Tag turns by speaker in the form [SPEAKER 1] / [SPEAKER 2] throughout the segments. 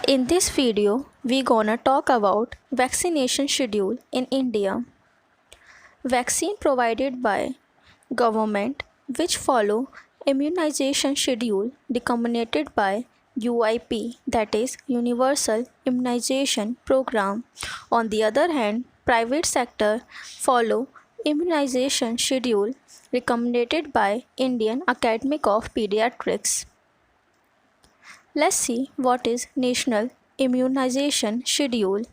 [SPEAKER 1] In this video, we gonna talk about vaccination schedule in India. Vaccine provided by government which follow immunization schedule disseminated by UIP, that is Universal Immunization Program. On the other hand, private sector follow immunization schedule recommended by Indian Academy of Pediatrics. Let's see what is National Immunization Schedule.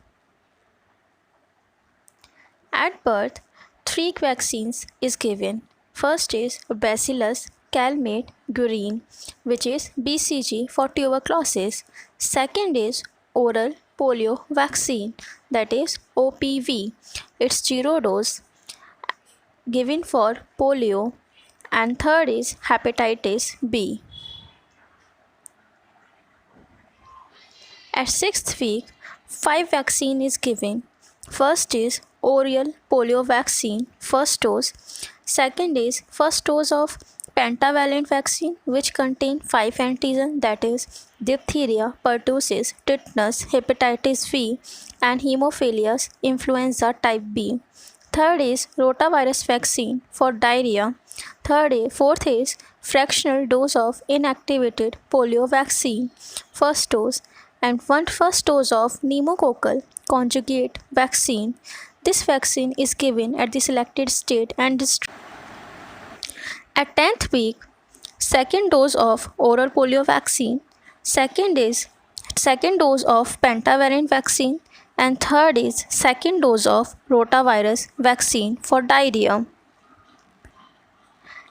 [SPEAKER 1] At birth, three vaccines is given. First is Bacillus calmette-guerin, which is BCG for tuberculosis. Second is oral polio vaccine, that is OPV. It's zero dose given for polio. And third is hepatitis B. At 6th week, 5 vaccine is given. First is oral polio vaccine, first dose. Second is first dose of pentavalent vaccine which contain 5 antigen, that is diphtheria, pertussis, tetanus, hepatitis B and Haemophilus influenza type B. Third is rotavirus vaccine for diarrhea. Fourth is fractional dose of inactivated polio vaccine, first dose, and one first dose of pneumococcal conjugate vaccine. This vaccine is given at the selected state and district. At 10th week, second dose of oral polio vaccine, second dose of pentavalent vaccine, and third is second dose of rotavirus vaccine for diarrhea.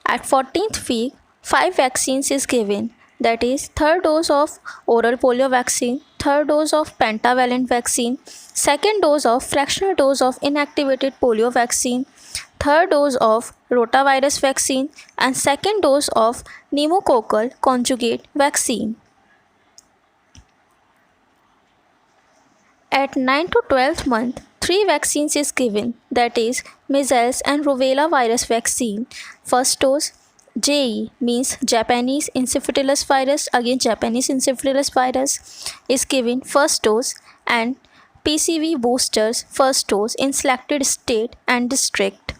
[SPEAKER 1] At 14th week, 5 vaccines is given, that is third dose of oral polio vaccine, third dose of pentavalent vaccine, second dose of fractional dose of inactivated polio vaccine, third dose of rotavirus vaccine and second dose of pneumococcal conjugate vaccine. At 9 to 12th month, 3 vaccines is given, that is measles and rubella virus vaccine. First dose JE means Japanese encephalitis virus, again Japanese encephalitis virus is given first dose, and PCV boosters first dose in selected state and district.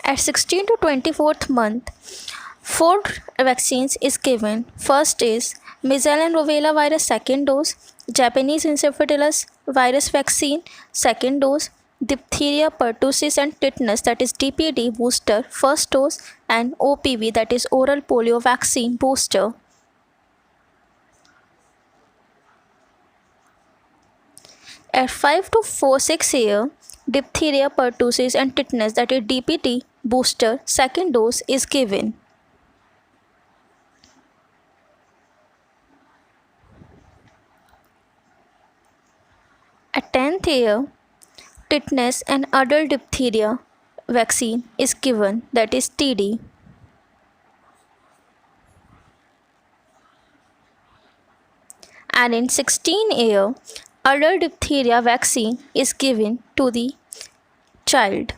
[SPEAKER 1] At 16 to 24th month, 4 vaccines is given. First is measles and rubella virus second dose, Japanese encephalitis virus vaccine second dose, diphtheria, pertussis and tetanus, that is DPT booster first dose, and OPV, that is oral polio vaccine booster. At 5 to 6 year, diphtheria, pertussis and tetanus, that is DPT booster second dose is given. At 10th year, tetanus and adult diphtheria vaccine is given, that is TD. And in 16 year, adult diphtheria vaccine is given to the child.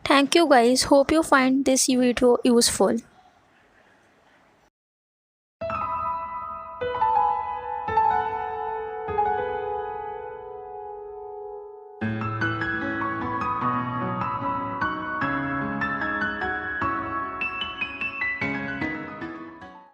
[SPEAKER 1] Thank you guys. Hope you find this video useful.